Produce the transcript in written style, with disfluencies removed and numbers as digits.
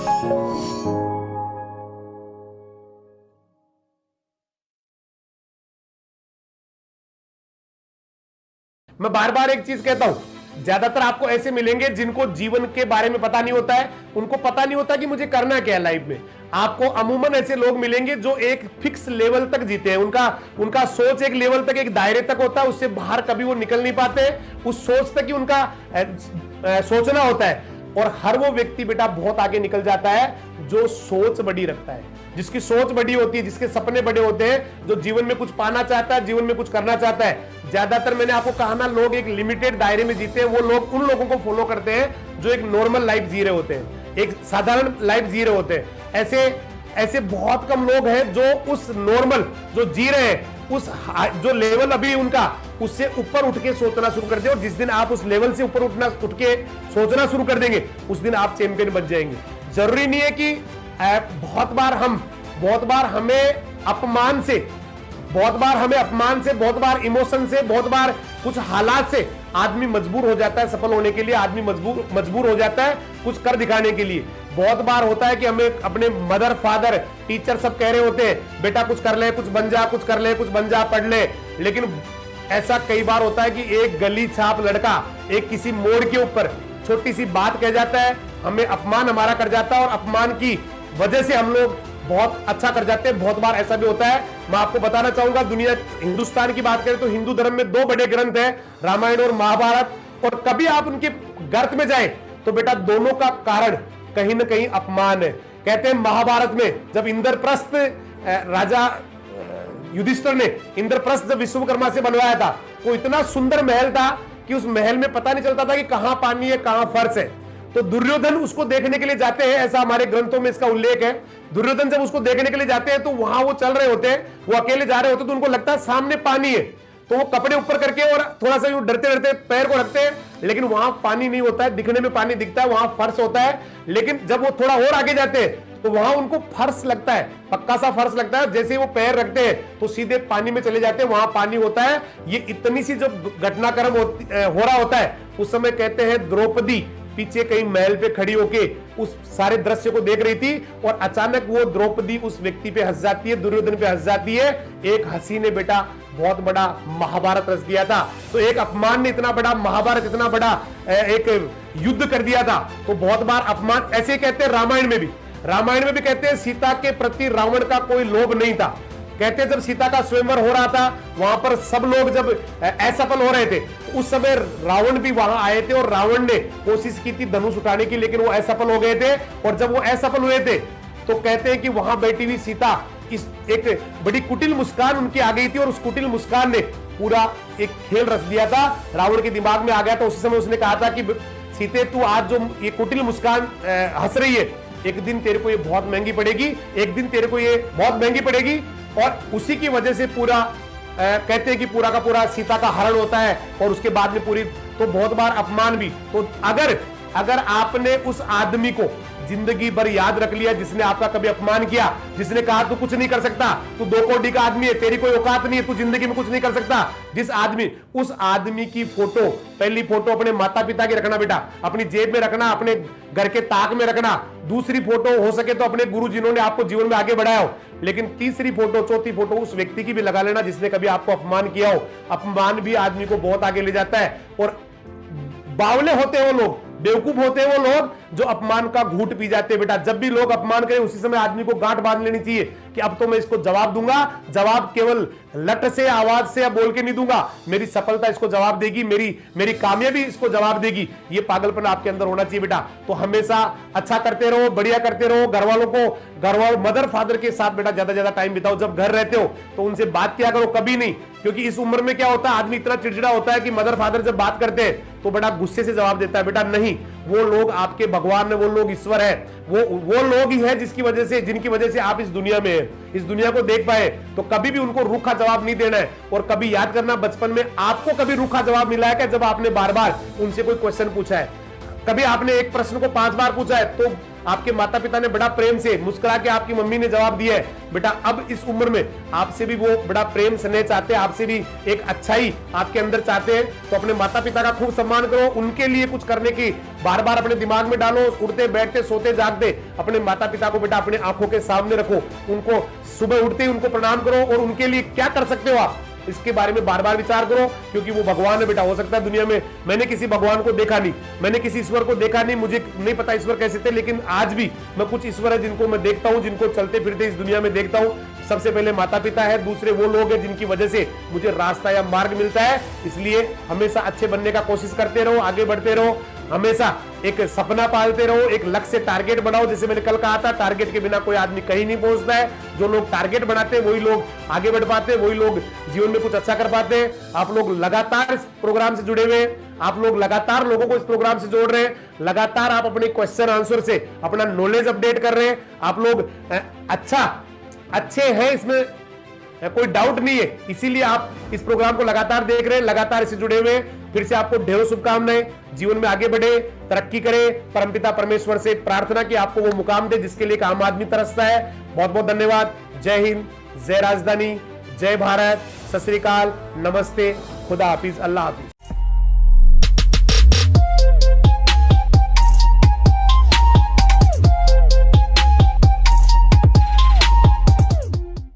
मैं बार बार एक चीज कहता हूं, ज्यादातर आपको ऐसे मिलेंगे जिनको जीवन के बारे में पता नहीं होता है, उनको पता नहीं होता कि मुझे करना क्या है लाइफ में। आपको अमूमन ऐसे लोग मिलेंगे जो एक फिक्स लेवल तक जीते हैं, उनका सोच एक लेवल तक, एक दायरे तक होता है, उससे बाहर कभी वो निकल नहीं पाते। उस सोच तक ही उनका सोचना होता है। और हर वो व्यक्ति बेटा बहुत आगे निकल जाता है जो सोच बड़ी रखता है, जिसकी सोच बड़ी होती है, जिसके सपने बड़े होते हैं, जो जीवन में कुछ पाना चाहता है, जीवन में कुछ करना चाहता है। ज्यादातर मैंने आपको कहा ना, लोग एक लिमिटेड दायरे में जीते हैं। वो लोग उन लोगों को फॉलो करते हैं जो एक नॉर्मल लाइफ जी रहे होते हैं, एक साधारण लाइफ जी रहे होते हैं। ऐसे बहुत कम लोग हैं जो उस नॉर्मल जो जी रहे हैं, उस जो लेवल अभी उनका, उससे ऊपर उठ के सोचना शुरू कर दे। और जिस दिन आप उस लेवल से ऊपर उठ के सोचना शुरू कर देंगे, उस दिन आप चैंपियन बन जाएंगे। जरूरी नहीं है कि बहुत बार हमें अपमान से, बहुत बार इमोशन से, बहुत बार कुछ हालात से आदमी मजबूर हो जाता है सफल होने के लिए। आदमी मजबूर हो जाता है कुछ कर दिखाने के लिए। बहुत बार होता है कि हमें अपने मदर, फादर, टीचर सब कह रहे होते हैं, बेटा कुछ कर ले, कुछ बन जा, कुछ कर ले, कुछ बन जा, पढ़ ले। लेकिन ऐसा कई बार होता है कि एक गली छाप लड़का एक किसी मोड़ के ऊपर छोटी सी बात कह जाता है, हमें अपमान हमारा कर जाता है, और अपमान की वजह से हम लोग बहुत अच्छा कर जाते हैं। बहुत बार ऐसा भी होता है। मैं आपको बताना चाहूंगा, हिंदुस्तान की बात करें तो हिंदू धर्म में 2 बड़े ग्रंथ हैं, रामायण और महाभारत। और कभी आप उनके गर्त में जाएं तो बेटा दोनों का कारण कहीं ना कहीं अपमान है। कहते हैं महाभारत में जब इंद्रप्रस्थ राजा युधिष्ठिर ने इंद्रप्रस्थ जब विश्वकर्मा से बनवाया था, वो इतना सुंदर महल था कि उस महल में पता नहीं चलता था कि कहां पानी है, कहां फर्श है। तो दुर्योधन उसको देखने के लिए जाते हैं, ऐसा हमारे ग्रंथों में इसका उल्लेख है। दुर्योधन जब उसको देखने के लिए जाते हैं तो वहां वो चल रहे होते हैं, वो अकेले जा रहे होते हैं, तो उनको लगता है सामने पानी है। तो वो कपड़े ऊपर करके और थोड़ा सा डरते डरते पैर को रखते हैं, लेकिन वहां पानी नहीं होता है। दिखने में पानी दिखता है, वहां फर्श होता है। लेकिन जब वो थोड़ा और आगे जाते हैं तो वहां उनको फर्श लगता है, पक्का सा फर्श लगता है। जैसे वो पैर रखते हैं तो सीधे पानी में चले जाते हैं, वहां पानी होता है। ये इतनी सी जब घटनाक्रम हो रहा होता है, उस समय कहते हैं द्रौपदी पीछे कहीं महल पे खड़ी होके उस सारे दृश्य को देख रही थी, और अचानक वो द्रौपदी उस व्यक्ति पे हंस जाती है, दुर्योधन पे हंस जाती है। एक हंसी ने बेटा बहुत बड़ा महाभारत रच दिया था। तो एक अपमान ने इतना बड़ा महाभारत, इतना बड़ा एक युद्ध कर दिया था। तो बहुत बार अपमान ऐसे कहते हैं। रामायण में भी कहते हैं सीता के प्रति रावण का कोई लोभ नहीं था। कहते हैं जब सीता का स्वयंवर हो रहा था, वहां पर सब लोग जब असफल हो रहे थे, उस समय रावण भी वहां आए थे, और रावण ने कोशिश की थी धनुष उठाने की, लेकिन वो असफल हो गए थे। और जब वो असफल हुए थे तो कहते हैं कि वहां बैठी हुई सीता, इस एक बड़ी कुटिल मुस्कान उनकी आ गई थी, और उस कुटिल मुस्कान ने पूरा एक खेल रच दिया था। रावण के दिमाग में आ गया था। उस समय उसने कहा था कि सीते, तू आज जो ये कुटिल मुस्कान हंस रही है, एक दिन तेरे को ये बहुत महंगी पड़ेगी, एक दिन तेरे को ये बहुत महंगी पड़ेगी। और उसी की वजह से पूरा कहते हैं कि पूरा का पूरा सीता का हरण होता है, और उसके बाद में पूरी, तो बहुत बार अपमान भी। तो अगर आपने उस आदमी को जिंदगी भर याद रख लिया जिसने आपका कभी अपमान किया, जिसने कहा तू कुछ नहीं कर सकता, तू 2 कौड़ी का आदमी है, तेरी कोई औकात नहीं है, तू जिंदगी में कुछ नहीं कर सकता, उस आदमी की फोटो, पहली फोटो अपने माता पिता की रखना बेटा, अपनी जेब में रखना, अपने घर के ताक में रखना। दूसरी फोटो हो सके तो अपने गुरु जिन्होंने आपको जीवन में आगे बढ़ाया हो। लेकिन तीसरी फोटो, चौथी फोटो उस व्यक्ति की भी लगा लेना जिसने कभी आपको अपमान किया हो। अपमान भी आदमी को बहुत आगे ले जाता है। और बावले होते हैं वो लोग, बेवकूफ होते हैं वो लोग जो अपमान का घूंट पी जाते हैं बेटा। जब भी लोग अपमान करें उसी समय आदमी को गांठ बांध लेनी चाहिए कि अब तो मैं इसको जवाब दूंगा। जवाब केवल लट से, आवाज से या बोल के नहीं दूंगा, मेरी सफलता इसको जवाब देगी, मेरी कामयाबी इसको जवाब देगी। ये पागलपन आपके अंदर होना चाहिए बेटा। तो हमेशा अच्छा करते रहो, बढ़िया करते रहो। घर वालों मदर फादर के साथ बेटा ज्यादा टाइम बिताओ। जब घर रहते हो तो उनसे बात किया करो, कभी नहीं, क्योंकि इस उम्र में क्या होता है, आदमी इतना चिड़चिड़ा होता है कि मदर फादर जब बात करते हैं तो बड़ा गुस्से से जवाब देता है। बेटा नहीं, वो लोग आपके भगवान है, वो लोग ईश्वर है, वो लोग ही है जिनकी वजह से आप इस दुनिया में है, इस दुनिया को देख पाए। तो कभी भी उनको रूखा जवाब नहीं देना है। और कभी याद करना, बचपन में आपको कभी रूखा जवाब मिला है क्या? जब आपने बार बार उनसे कोई क्वेश्चन पूछा है, कभी आपने एक प्रश्न को 5 बार पूछा है तो आपके माता पिता ने बड़ा प्रेम से मुस्कुरा के आपकी मम्मी ने जवाब दिया है बेटा अब इस उम्र में आपसे भी वो बड़ा प्रेम स्नेह चाहते हैं, आपसे भी एक अच्छाई आपके अंदर चाहते हैं, तो अपने माता पिता का खूब सम्मान करो, उनके लिए कुछ करने की बार बार अपने दिमाग में डालो, उठते बैठते सोते जागते अपने माता पिता को बेटा अपने आंखों के सामने रखो, उनको सुबह उठते ही उनको प्रणाम करो और उनके लिए क्या कर सकते हो आप इसके बारे में बार बार विचार करो, क्योंकि वो भगवान है बेटा। हो सकता है दुनिया में मैंने किसी भगवान को देखा नहीं, मैंने किसी ईश्वर को देखा नहीं, मुझे नहीं पता ईश्वर कैसे थे, लेकिन आज भी मैं कुछ ईश्वर है जिनको मैं देखता हूं, जिनको चलते फिरते इस दुनिया में देखता हूं। सबसे पहले माता पिता है, दूसरे वो लोग हैं जिनकी वजह से मुझे रास्ता या मार्ग मिलता है। इसलिए हमेशा अच्छे बनने का कोशिश करते रहो, आगे बढ़ते रहो, हमेशा एक सपना पालते रहो, एक लक्ष्य टारगेट बनाओ। जैसे मैंने कल कहा था, टारगेट के बिना कोई आदमी कहीं नहीं पहुंचता है। जो लोग टारगेट बनाते हैं वही लोग आगे बढ़ पाते हैं, वही लोग जीवन में कुछ अच्छा कर पाते हैं। आप लोग लगातार इस प्रोग्राम से जुड़े हुए हैं, आप लोग लगातार लोगों को इस प्रोग्राम से जोड़ रहे हैं, लगातार आप अपने क्वेश्चन आंसर से अपना नॉलेज अपडेट कर रहे हैं। आप लोग अच्छे हैं, इसमें कोई डाउट नहीं है, इसीलिए आप इस प्रोग्राम को लगातार देख रहे हैं, लगातार इससे जुड़े हुए हैं। फिर से आपको ढेरों शुभकामनाएं, जीवन में आगे बढ़े, तरक्की करे। परमपिता परमेश्वर से प्रार्थना कि आपको वो मुकाम दे जिसके लिए एक आम आदमी तरसता है। बहुत बहुत धन्यवाद। जय हिंद, जय राजधानी, जय भारत, सत श्री अकाल, नमस्ते, खुदा हाफिज, अल्लाह हाफिज।